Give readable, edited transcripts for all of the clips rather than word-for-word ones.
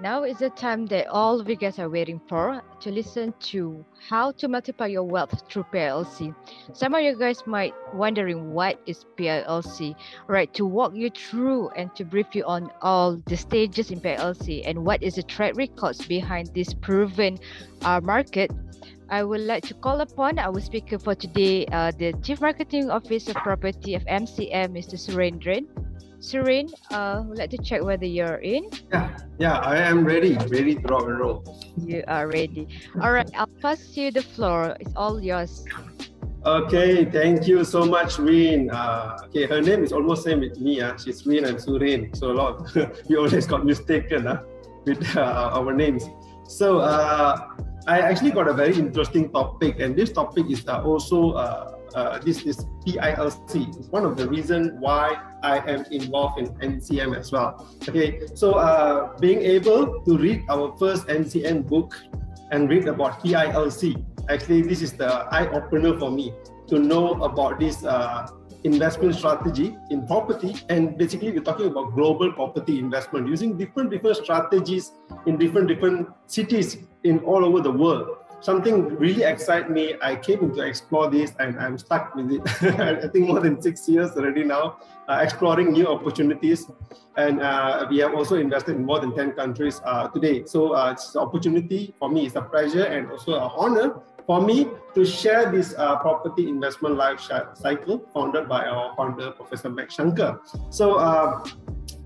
Now is the time that all of you guys are waiting for to listen to how to multiply your wealth through PILC. Some of you guys might wondering what is PILC, right? To walk you through and to brief you on all the stages in PILC and what is the track records behind this proven market. I would like to call upon our speaker for today, the Chief Marketing Officer Property of MCM, Mr. Surendran. Suren, would like to check whether you're in. Yeah, I am ready to rock and roll. You are ready. All right, I'll pass you the floor. It's all yours. Okay, thank you so much, Reen. Okay, her name is almost same with me. She's Reen, I'm Suren. So a lot, we always got mistaken with our names. So I actually got a very interesting topic, and this topic is also this PILC. It's one of the reasons why I am involved in NCM as well. Okay, so being able to read our first NCM book and read about PILC, actually this is the eye-opener for me to know about this investment strategy in property. And basically we're talking about global property investment using different strategies in different cities in all over the world. Something really excites me. I came in to explore this and I'm stuck with it. I think more than 6 years already now, exploring new opportunities. And we have also invested in more than 10 countries today. So it's an opportunity for me, it's a pleasure and also an honor for me to share this property investment life cycle founded by our founder, Professor Max Shankar. So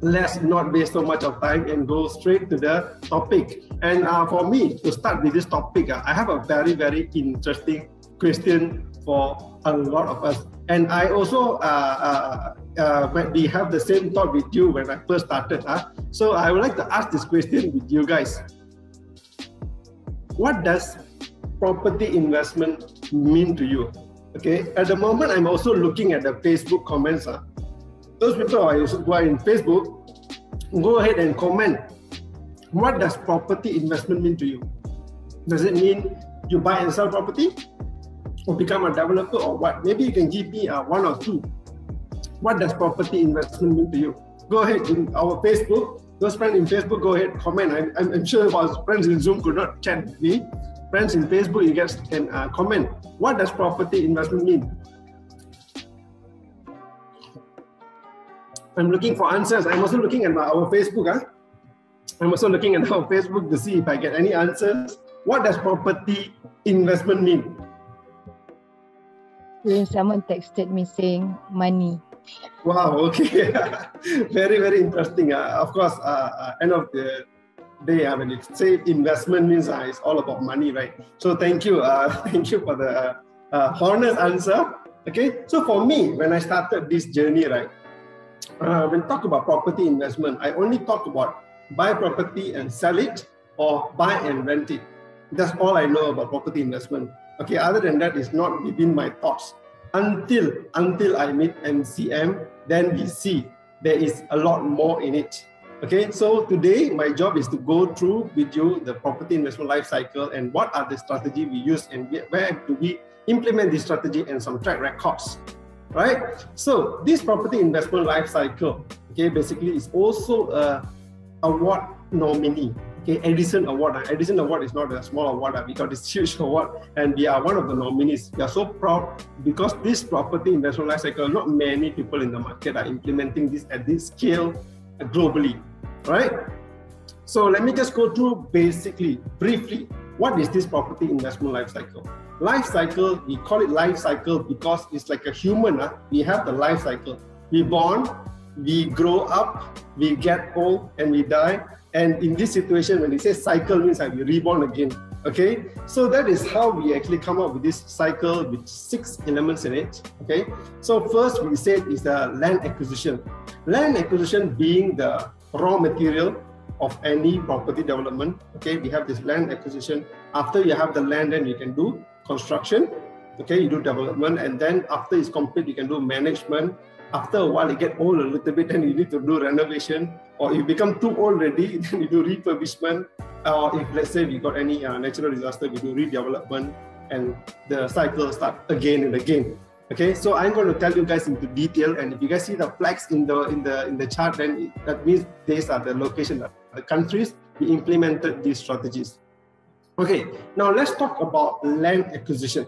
let's not waste so much of time and go straight to the topic. And for me, to start with this topic, I have a very interesting question for a lot of us. And I also, we have the same thought with you when I first started. So I would like to ask this question with you guys. What does property investment mean to you? Okay, at the moment, I'm also looking at the Facebook comments. Those people who are in Facebook, go ahead and comment. What does property investment mean to you? Does it mean you buy and sell property? Or become a developer or what? Maybe you can give me one or two. What does property investment mean to you? Go ahead in our Facebook. Those friends in Facebook, go ahead, comment. I'm sure our friends in Zoom could not chat with me. Friends in Facebook, you guys can comment. What does property investment mean? I'm looking for answers. I'm also looking at our Facebook. I'm also looking at our Facebook to see if I get any answers. What does property investment mean? Someone texted me saying money. Wow, okay. very interesting. Of course, end of the day, when you say investment means it's all about money, right? So thank you. Thank you for the honest answer. Okay, so for me, when I started this journey, right, when talk about property investment, I only talk about buy property and sell it or buy and rent it. That's all I know about property investment. Okay, other than that, it's not within my thoughts. Until I meet MCM, then we see there is a lot more in it. Okay, so today my job is to go through with you the property investment life cycle and what are the strategy we use and where do we implement this strategy and some track records. Right? So this property investment life cycle, okay, basically is also a award nominee. Okay, Edison Award. Edison Award is not a small award. We got this huge award, and we are one of the nominees. We are so proud because this property investment life cycle, not many people in the market are implementing this at this scale globally. Right? So let me just go through briefly, what is this property investment life cycle? Life cycle, we call it life cycle because it's like a human. We have the life cycle. We born, we grow up, we get old, and we die. And in this situation, when it says cycle, means we reborn again. Okay, so that is how we actually come up with this cycle with 6 elements in it. Okay, so first we said is the land acquisition. Land acquisition being the raw material of any property development. Okay, we have this land acquisition. After you have the land, then you can do construction. Okay, you do development, and then after it's complete, you can do management. After a while, you get old a little bit, and you need to do renovation, or you become too old already, then you do refurbishment. Or if let's say we got any natural disaster, we do redevelopment, and the cycle starts again and again. Okay, so I'm going to tell you guys into detail, and if you guys see the flags in the chart, then that means these are the location, the countries we implemented these strategies. Okay, now let's talk about land acquisition.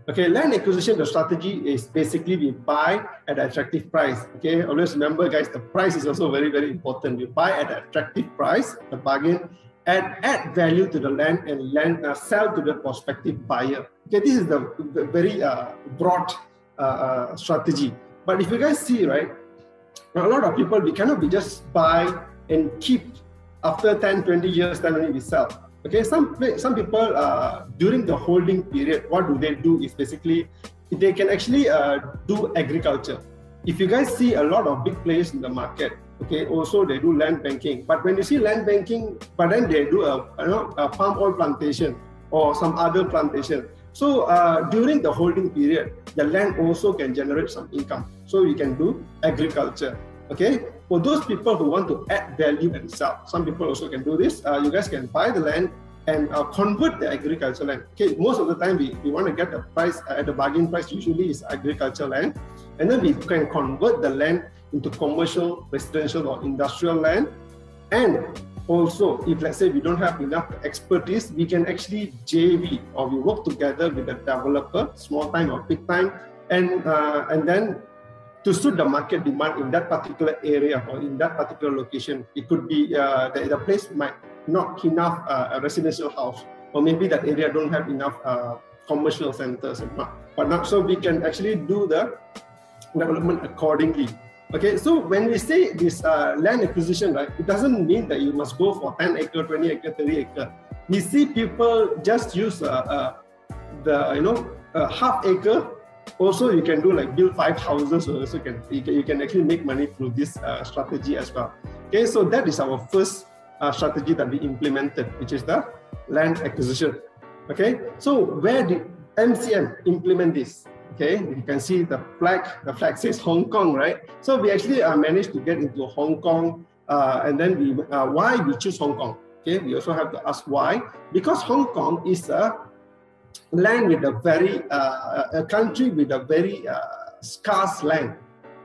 Okay, land acquisition, the strategy is basically we buy at an attractive price. Okay, always remember guys, the price is also very, very important. We buy at an attractive price, the bargain, and add value to the land and sell to the prospective buyer. Okay, this is the very broad strategy. But if you guys see, right, a lot of people, we cannot be just buy and keep after 10, 20 years, then only we sell. Okay, some people during the holding period, what do they do is basically they can actually do agriculture. If you guys see a lot of big players in the market, okay, also they do land banking. But when you see land banking, but then they do a palm oil plantation or some other plantation. So during the holding period, the land also can generate some income. So you can do agriculture. Okay, for those people who want to add value and sell, some people also can do this. You guys can buy the land and convert the agriculture land. Okay, most of the time we want to get the price at the bargain price, usually is agriculture land, and then we can convert the land into commercial, residential or industrial land. And also, if let's say we don't have enough expertise, we can actually JV, or we work together with a developer, small time or big time, and then to suit the market demand in that particular area or in that particular location. It could be the place might not enough a residential house, or maybe that area don't have enough commercial centers and whatnot. So we can actually do the development accordingly. Okay, so when we say this land acquisition, right, it doesn't mean that you must go for 10 acre, 20 acre, 30 acre. We see people just use the half acre. Also, you can do like build 5 houses, so also you can actually make money through this strategy as well. Okay, so that is our first strategy that we implemented, which is the land acquisition. Okay, so where did MCM implement this? Okay, you can see the flag says Hong Kong, right? So we actually managed to get into Hong Kong, and then why we choose Hong Kong? Okay, we also have to ask why. Because Hong Kong is a land with a very a country with a very scarce land.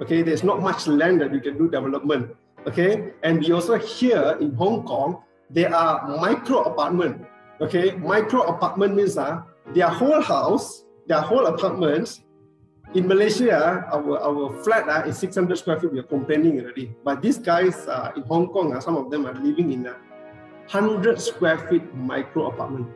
Okay, there's not much land that you can do development. Okay, and we also here in Hong Kong there are micro apartment. Okay, micro apartment means their whole house, their whole apartments. In Malaysia, our flat is 600 square feet. We are complaining already, but these guys in Hong Kong, some of them are living in a 100 square feet micro apartment.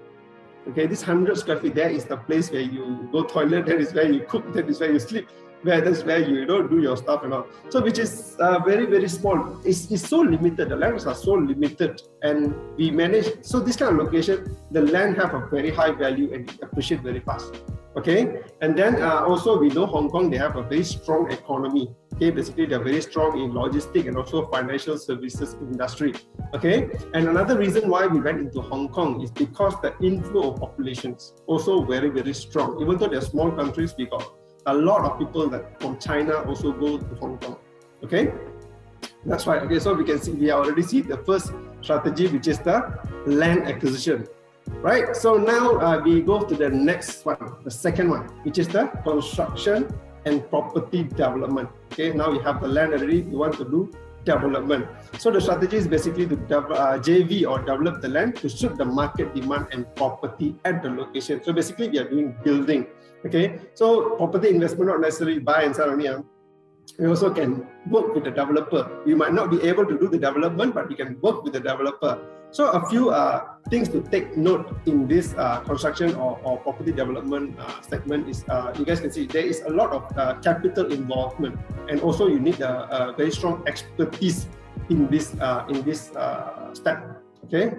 Okay, this 100 square feet, there is the place where you go toilet, that is where you cook, that is where you sleep, that's where you do your stuff and all. So which is very, very small. It's so limited, the lands are so limited, and we manage, so this kind of location, the land have a very high value and it appreciate very fast. Okay, and then also we know Hong Kong, they have a very strong economy. Okay, basically they're very strong in logistics and also financial services industry. Okay, and another reason why we went into Hong Kong is because the inflow of populations also very, very strong. Even though they're small countries, we got a lot of people that from China also go to Hong Kong. Okay, that's why. Okay, so we can see, we already see the first strategy, which is the land acquisition. Right, so now we go to the next one, the second one, which is the construction and property development. Okay, now you have the land already, you want to do development. So the strategy is basically to JV or develop the land to suit the market demand and property at the location. So basically we are doing building. Okay, so property investment, not necessarily buy and sell only. We also can work with the developer. We might not be able to do the development, but we can work with the developer. So a few things to take note in this construction or property development segment is, you guys can see there is a lot of capital involvement, and also you need a very strong expertise in this step. Okay,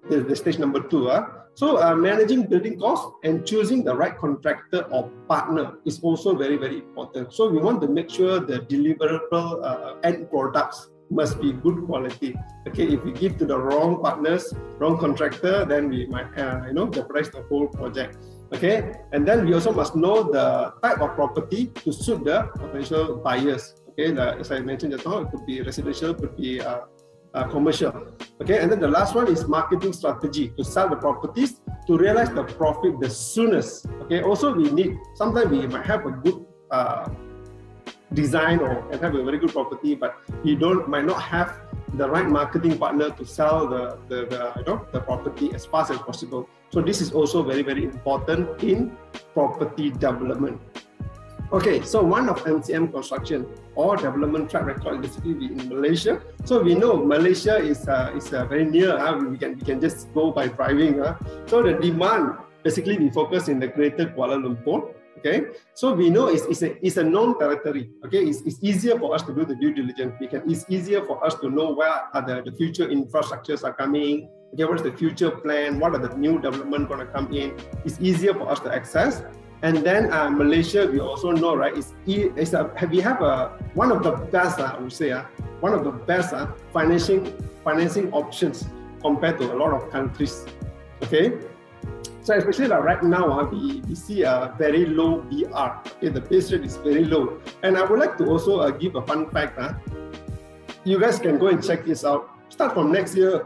the stage number 2. So managing building costs and choosing the right contractor or partner is also very, very important. So we want to make sure the deliverable end products must be good quality. Okay, if we give to the wrong partners, wrong contractor, then we might jeopardize the whole project. Okay, and then we also must know the type of property to suit the potential buyers. Okay, as I mentioned just now, it could be residential, could be commercial. Okay, and then the last one is marketing strategy to sell the properties to realize the profit the soonest. Okay, also we need, sometimes we might have a good design or have a very good property, but we might not have the right marketing partner to sell the property as fast as possible. So this is also very, very important in property development. Okay, so one of MCM construction or development track record basically in Malaysia. So we know Malaysia is very near. We can just go by driving. So the demand basically we focus in the Greater Kuala Lumpur. Okay, so we know it's a known territory. Okay, it's easier for us to do the due diligence. It's easier for us to know where are the future infrastructures are coming. Okay, what is the future plan? What are the new development going to come in? It's easier for us to access. And then Malaysia, we also know, right? We have one of the best, I would say, one of the best financing options compared to a lot of countries. Okay. So especially like right now, we see a very low BR. Okay, the base rate is very low. And I would like to also give a fun fact. You guys can go and check this out. Start from next year,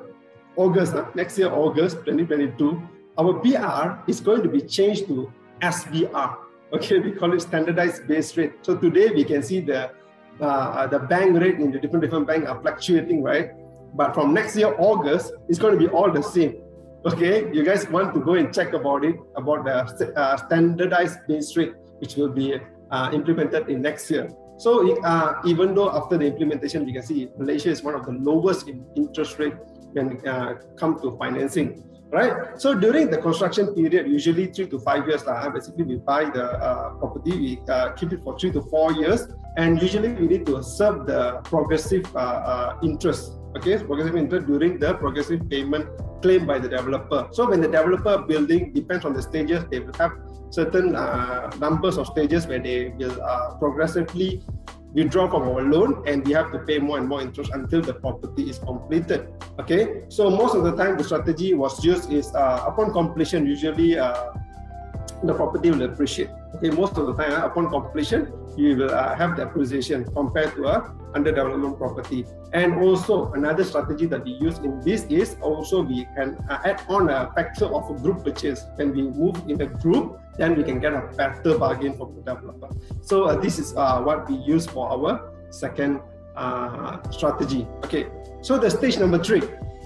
August 2022, our BR is going to be changed to SBR. Okay, we call it standardized base rate. So today we can see the bank rate in the different banks are fluctuating, right? But from next year, August, it's going to be all the same. Okay, you guys want to go and check about the standardized base rate, which will be implemented in next year. So even though after the implementation, we can see Malaysia is one of the lowest in interest rate when come to financing, right? So during the construction period, usually 3 to 5 years, basically we buy the property, we keep it for 3 to 4 years, and usually we need to serve the progressive interest. Okay, progressive interest during the progressive payment claimed by the developer. So when the developer building, depends on the stages, they will have certain numbers of stages where they will progressively withdraw from our loan, and we have to pay more and more interest until the property is completed. Okay, so most of the time the strategy was used is upon completion, usually the property will appreciate. Okay, most of the time upon completion, you will have the appreciation compared to a under development property. And also another strategy that we use in this is also we can add on a factor of a group purchase. When we move in a group, then we can get a better bargain from the developer. So this is what we use for our second strategy. Okay, so the stage number 3.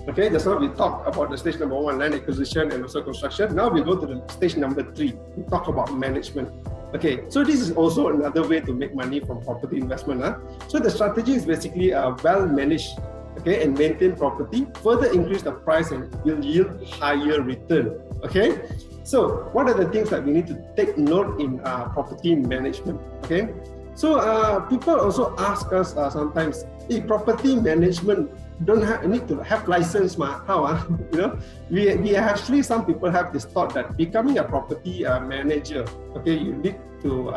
Okay, that's what we talked about the stage number 1, land acquisition and also construction. Now we go to the stage number 3. We talk about management. Okay, so this is also another way to make money from property investment. So the strategy is basically well managed, okay, and maintain property, further increase the price and will yield higher return. Okay, so what are the things that we need to take note in property management? Okay, so people also ask us sometimes, hey, property management need to have license, how? You know, we actually, some people have this thought that becoming a property manager, okay, you need to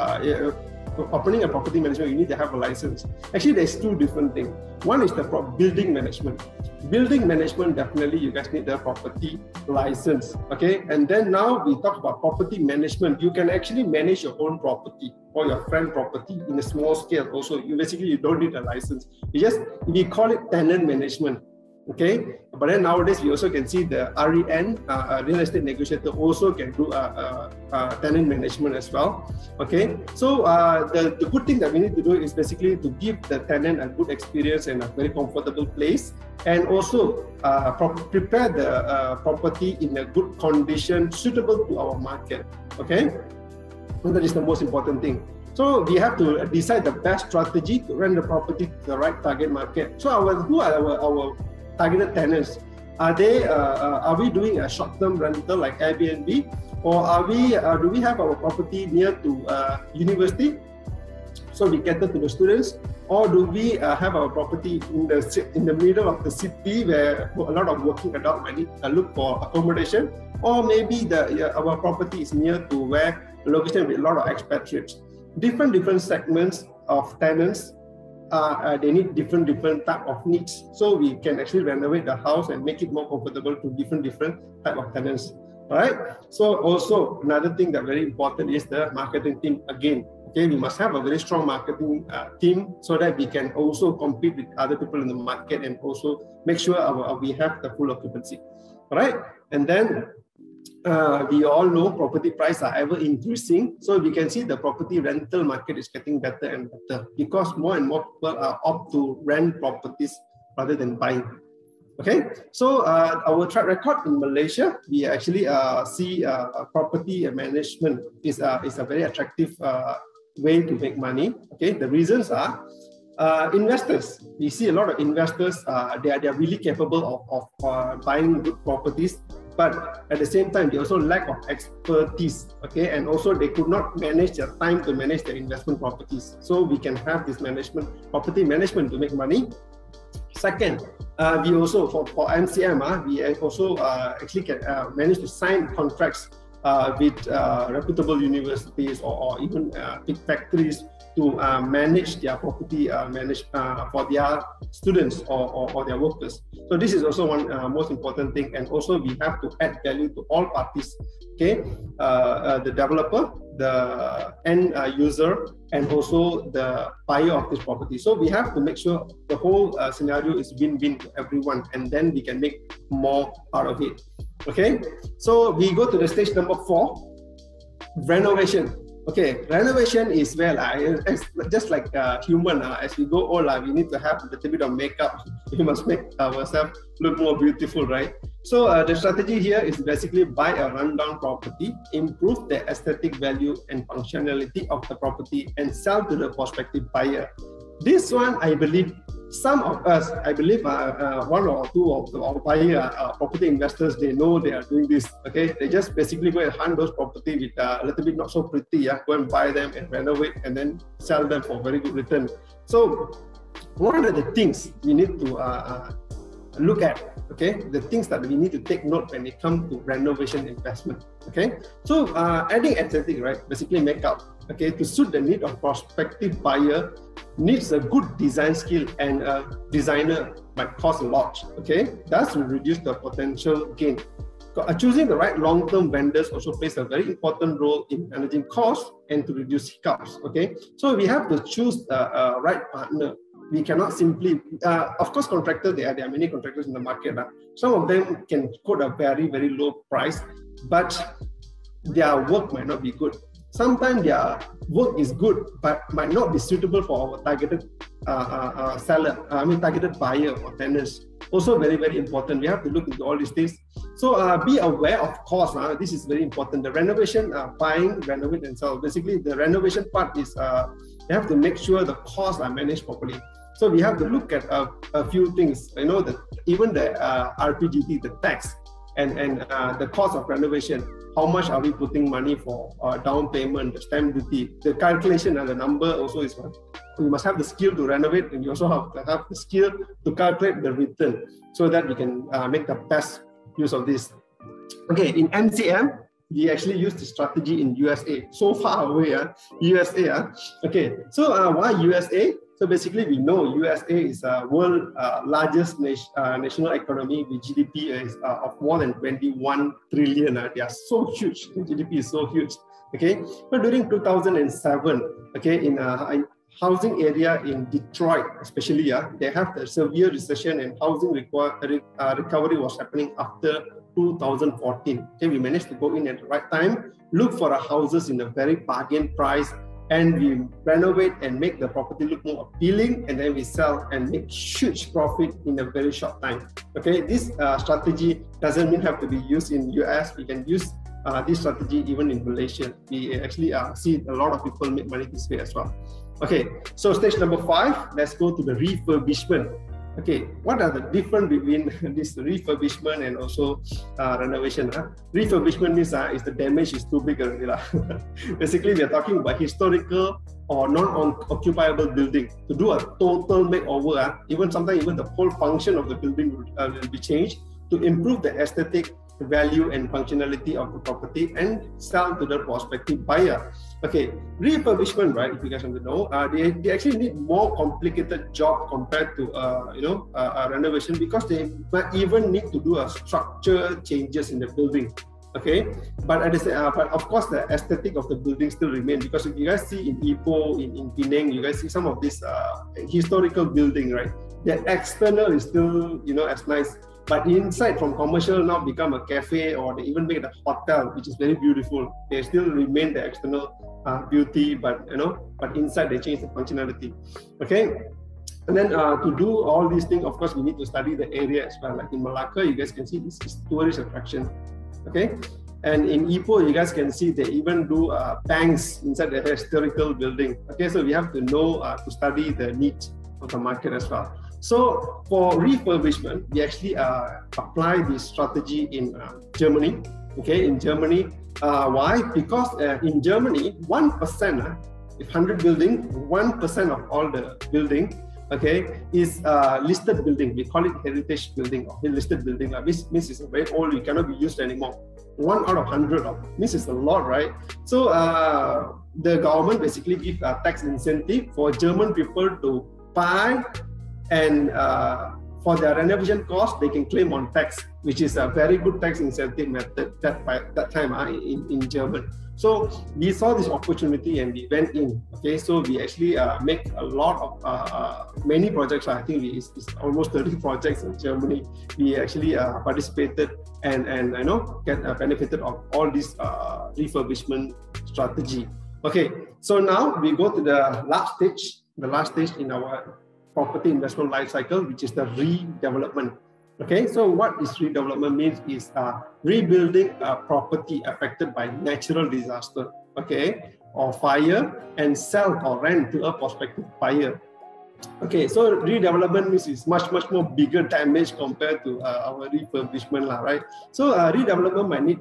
opening a property management, you need to have a license. Actually, there's 2 different things. One is the building management. Building management, definitely you guys need the property license. Okay, and then now we talk about property management. You can actually manage your own property or your friend property in a small scale. Also, you don't need a license. We call it tenant management. Okay, but then nowadays we also can see the REN, real estate negotiator, also can do tenant management as well. Okay, so the good thing that we need to do is basically to give the tenant a good experience and a very comfortable place, and also prepare the property in a good condition suitable to our market. Okay, so that is the most important thing. So we have to decide the best strategy to rent the property to the right target market. So who are our targeted tenants? Are we doing a short-term rental like Airbnb, or do we have our property near to university, so we cater to the students, or do we have our property in the middle of the city where a lot of working adults might need look for accommodation, or maybe our property is near to where location with a lot of expatriates. Different segments of tenants. They need different type of needs, so we can actually renovate the house and make it more comfortable to different type of tenants. All right. So also another thing that very important is the marketing team. Again, okay, we must have a very strong marketing team so that we can also compete with other people in the market and also make sure we have the full occupancy. All right, and then we all know property prices are ever increasing, so we can see the property rental market is getting better and better because more and more people are opt to rent properties rather than buying. Okay, so our track record in Malaysia, we actually see property management is a very attractive way to make money. Okay, the reasons are investors. We see a lot of investors, they are really capable of buying good properties, but at the same time, they also lack of expertise. Okay, and also they could not manage their time to manage their investment properties. So we can have this property management to make money. Second, we also for MCM, we also actually can manage to sign contracts with reputable universities or even big factories to manage their property for their students or their workers. So this is also one most important thing, and also we have to add value to all parties. Okay, the developer, the end user, and also the buyer of this property. So we have to make sure the whole scenario is win-win to everyone, and then we can make more out of it. Okay, so we go to the stage number 4, renovation. Okay, renovation is where just like human, as we go old, we need to have a little bit of makeup. We must make ourselves look more beautiful, right? So the strategy here is basically buy a rundown property, improve the aesthetic value and functionality of the property, and sell to the prospective buyer. This one, I believe, some of us, I believe one or two of our buyer property investors, they know they are doing this. Okay, they just basically go and hunt those property with a little bit not so pretty, go and buy them and renovate and then sell them for very good return. So one of the things we need to look at, okay, the things that we need to take note when it comes to renovation investment. Okay, so adding aesthetic, right, basically makeup, okay, to suit the need of prospective buyer needs a good design skill, and a designer might cost a lot. Okay, thus will reduce the potential gain. Choosing the right long-term vendors also plays a very important role in managing costs and to reduce hiccups. Okay, so we have to choose the right partner. We cannot simply, of course, contractors, there are many contractors in the market. Some of them can quote a very, very low price, but their work might not be good. Sometimes their work is good, but might not be suitable for our targeted targeted buyer or tenants. Also very, very important. We have to look into all these things. So be aware of cost. This is very important. The renovation, buying, renovate, and sell. Basically, the renovation part is you have to make sure the costs are managed properly. So we have to look at a few things. You know, even the RPGT, the tax, and the cost of renovation. How much are we putting money for down payment, the stamp duty, the calculation and the number also is one. We must have the skill to renovate, and you also have to have the skill to calculate the return so that we can make the best use of this. Okay, in MCM, we actually use the strategy in USA. So far away, USA. Okay, so why USA? So basically, we know USA is a world largest national economy with GDP of more than 21 trillion. They are so huge. The GDP is so huge. Okay, but during 2007, okay, in housing area in Detroit, especially, they have the severe recession and housing recovery was happening after 2014. Okay, we managed to go in at the right time, look for houses in a very bargain price, and we renovate and make the property look more appealing, and then we sell and make huge profit in a very short time. Okay, this strategy doesn't mean have to be used in US. We can use this strategy even in Malaysia. We actually see a lot of people make money this way as well. Okay, so stage number 5, let's go to the refurbishment. Okay, what are the difference between this refurbishment and also renovation? Refurbishment means is the damage is too big already. Basically, we are talking about historical or non-occupiable building. To do a total makeover, sometimes even the whole function of the building will be changed to improve the aesthetic value and functionality of the property and sell to the prospective buyer. Okay, refurbishment, right? If you guys want to know, they actually need more complicated job compared to renovation, because they might even need to do a structure changes in the building. Okay, but but of course the aesthetic of the building still remain, because if you guys see in Ipoh, in Penang, you guys see some of this historical building, right? The external is still as nice. But inside, from commercial now become a cafe, or they even make the hotel, which is very beautiful. They still remain the external beauty, but but inside they change the functionality. Okay, And then to do all these things, of course, we need to study the area as well. Like in Malacca, you guys can see this is tourist attraction. Okay. And in Ipoh, you guys can see they even do banks inside the historical building. Okay, so we have to know to study the needs of the market as well. So for refurbishment, we actually apply this strategy in Germany. Okay, in Germany, why? Because in Germany, 1%, if 100 building, 1% of all the building, okay, is listed building. We call it heritage building or listed building. This means it's very old, it cannot be used anymore. 1 out of 100 of this is a lot, right? So the government basically gives a tax incentive for German people to buy, and for their renovation cost, they can claim on tax, which is a very good tax incentive method that time in Germany. So we saw this opportunity and we went in. Okay, so we actually make a lot of many projects. I think it's almost 30 projects in Germany. We actually participated and you know get benefited of all this refurbishment strategy. Okay, so now we go to the last stage in our property investment life cycle, which is the redevelopment. Okay, so what is redevelopment means is rebuilding a property affected by natural disaster, okay, or fire, and sell or rent to a prospective buyer. Okay, so redevelopment means is much more bigger damage compared to our refurbishment, right? So redevelopment might need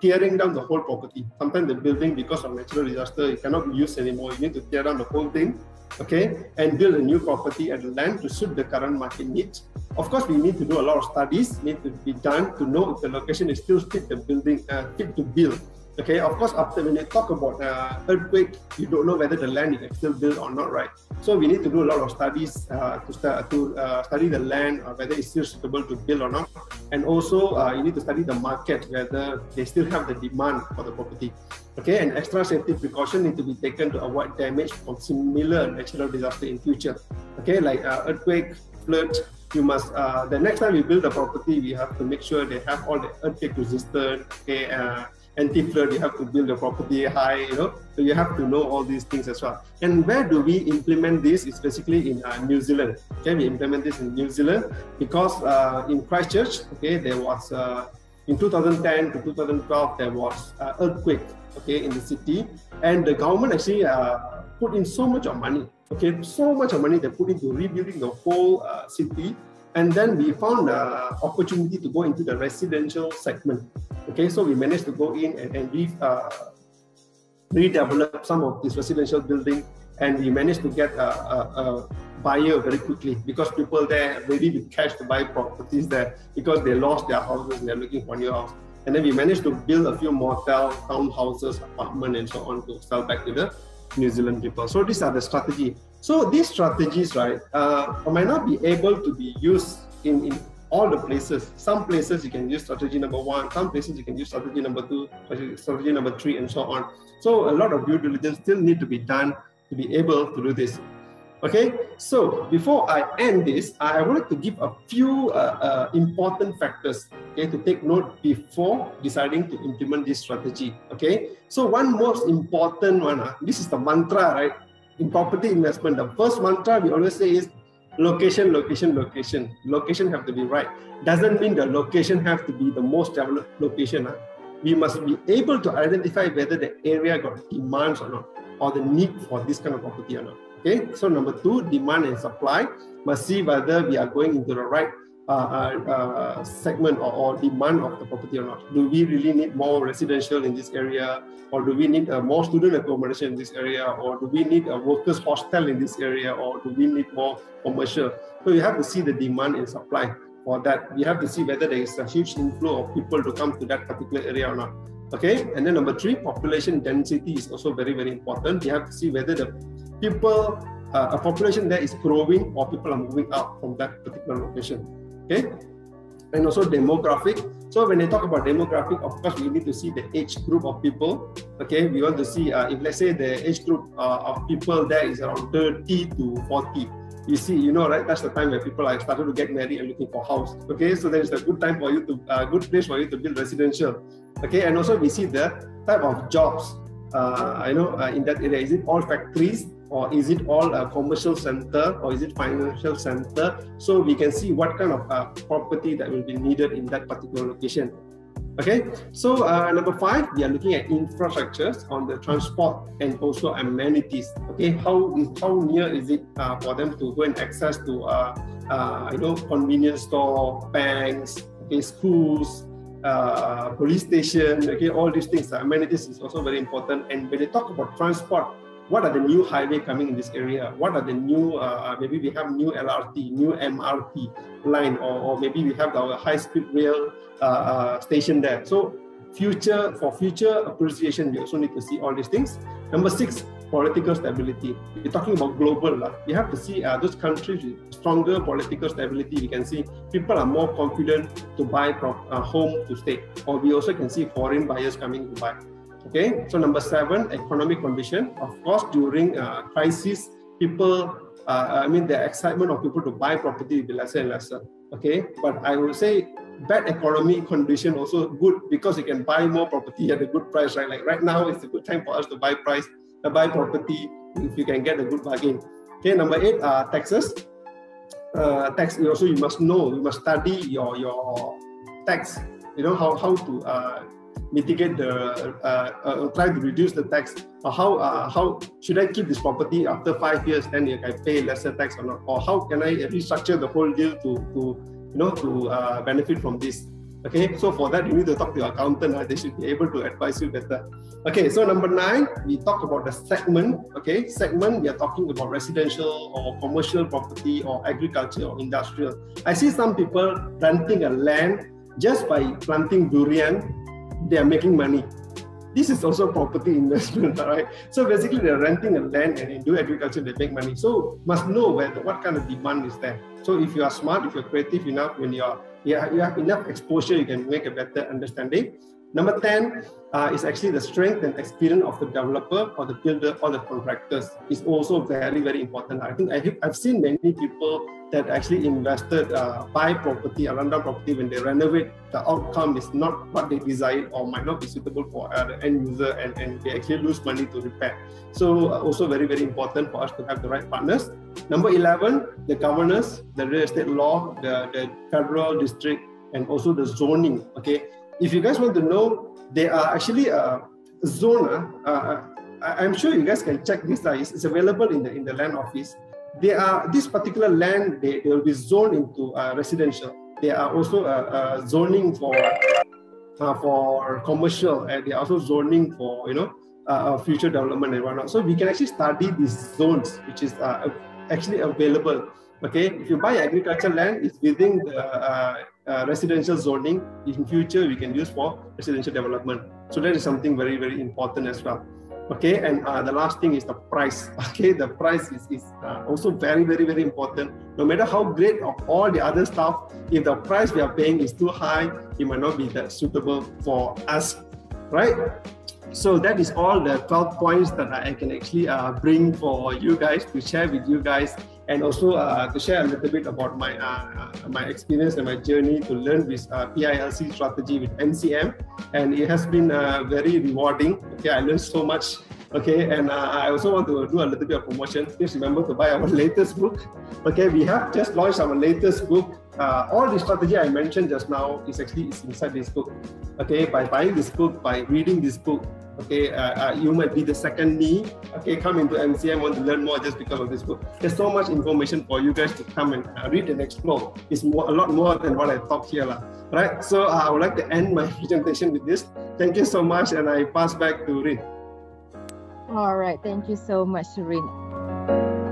tearing down the whole property. Sometimes the building, because of natural disaster, it cannot be used anymore. You need to tear down the whole thing, okay, and build a new property at the land to suit the current market needs. Of course, we need to do a lot of studies, need to be done to know if the location is still fit the building, fit to build. Okay, of course, after when you talk about earthquake, you don't know whether the land is still built or not, right? So we need to do a lot of studies to study the land, whether it's still suitable to build or not. And also, you need to study the market, whether they still have the demand for the property. Okay, and extra safety precaution need to be taken to avoid damage from similar natural disaster in future. Okay, like earthquake, flood. You must, the next time you build a property, we have to make sure they have all the earthquake resistant, okay, anti-flood, you have to build the property high, you know, so you have to know all these things as well. And where do we implement this? It's basically in New Zealand. Okay, we implement this in New Zealand because in Christchurch, okay, there was, in 2010 to 2012, there was earthquake, okay, in the city, and the government actually put in so much of money, okay, so much of money they put into rebuilding the whole city. And then we found an opportunity to go into the residential segment. Okay, so we managed to go in and redevelop some of this residential building, and we managed to get a buyer very quickly because people there are ready with cash to buy properties there because they lost their houses and they're looking for a new house. And then we managed to build a few motel, townhouses, apartments, and so on to sell back to the New Zealand people. So these are the strategy. So these strategies, right, might not be able to be used in all the places. Some places you can use strategy number 1, some places you can use strategy number 2, strategy number 3, and so on. So a lot of due diligence still need to be done to be able to do this. Okay, so before I end this, I wanted to give a few important factors, okay, to take note before deciding to implement this strategy. Okay, so one most important one, this is the mantra, right? In property investment, the first mantra we always say is location, location, location. Location have to be right. Doesn't mean the location have to be the most developed location. We must be able to identify whether the area got demands or not, or the need for this kind of property or not. Okay, so number 2, demand and supply. Must see whether we are going into the right segment or demand of the property or not. Do we really need more residential in this area, or do we need more student accommodation in this area, or do we need a workers hostel in this area, or do we need more commercial? So you have to see the demand and supply. For that, we have to see whether there is a huge inflow of people to come to that particular area or not. Okay, and then number 3, population density is also very important. We have to see whether the people, a population there is growing or people are moving out from that particular location. Okay, and also demographic. So when they talk about demographic, of course we need to see the age group of people. Okay, we want to see if let's say the age group of people there is around 30 to 40. You see, you know, right? That's the time where people are starting to get married and looking for house. Okay, so there's a good time for you to, good place for you to build residential. Okay, and also we see the type of jobs. in that area? Is it all factories, or is it all a commercial center, or is it financial center? So we can see what kind of property that will be needed in that particular location. Okay, so number 5, we are looking at infrastructures on the transport and also amenities. Okay, how near is it for them to go and access to convenience store, banks, okay, schools, police station, okay, all these things. Amenities is also very important. And when they talk about transport, what are the new highway coming in this area? What are the new, maybe we have new LRT, new MRT line, or maybe we have our high-speed rail station there. So for future appreciation, we also need to see all these things. Number 6, political stability. We're talking about global. We have to see those countries with stronger political stability. We can see people are more confident to buy home to stay. Or we also can see foreign buyers coming to buy. Okay, so number 7, economic condition. Of course, during crisis, people, the excitement of people to buy property will be lesser and lesser. Okay, but I would say bad economic condition also good, because you can buy more property at a good price, right? Like right now, it's a good time for us to buy property if you can get a good bargain. Okay, number 8, taxes. Tax also you must know, you must study your tax. You know how to mitigate the try to reduce the tax. How should I keep this property after 5 years? Then I pay lesser tax or not? Or how can I restructure the whole deal to benefit from this? Okay, so for that you need to talk to your accountant. They should be able to advise you better. Okay, so number 9, we talk about the segment. Okay, segment, we are talking about residential or commercial property or agriculture or industrial. I see some people renting a land just by planting durian. They are making money. This is also property investment, right? So basically, they're renting a land and in do agriculture, they make money. So must know what kind of demand is there. So if you are smart, if you're creative enough, when you have enough exposure, you can make a better understanding. Number 10 is actually the strength and experience of the developer or the builder or the contractors is also very, very important. I think I've seen many people that actually invested, buy property, a rundown property, when they renovate, the outcome is not what they desired or might not be suitable for the end user, and they actually lose money to repair. So also very, very important for us to have the right partners. Number 11, the governance, the real estate law, the federal, district, and also the zoning. Okay, if you guys want to know, there are actually a zone. I'm sure you guys can check this. It's available in the land office. There are this particular land. They will be zoned into residential. There are also zoning for commercial, and they are also zoning for future development and whatnot. So we can actually study these zones, which is actually available. Okay, if you buy agricultural land, it's within the residential zoning. In future, we can use for residential development. So that is something very, very important as well. Okay, and the last thing is the price. Okay, the price is also very, very, very important. No matter how great of all the other stuff, if the price we are paying is too high, it might not be that suitable for us, right? So that is all the 12 points that I can actually bring for you guys to share with you guys, and also to share a little bit about my experience and my journey to learn this PILC strategy with MCM, and it has been very rewarding. Okay, I learned so much. Okay, and I also want to do a little bit of promotion. Please remember to buy our latest book. Okay, we have just launched our latest book. All the strategy I mentioned just now is inside this book. Okay, by buying this book, by reading this book, okay, you might be the second me. Okay, come into MCM, want to learn more just because of this book. There's so much information for you guys to come and read and explore. It's a lot more than what I talked here, right? So I would like to end my presentation with this. Thank you so much, and I pass back to Rin. All right, thank you so much, Rin.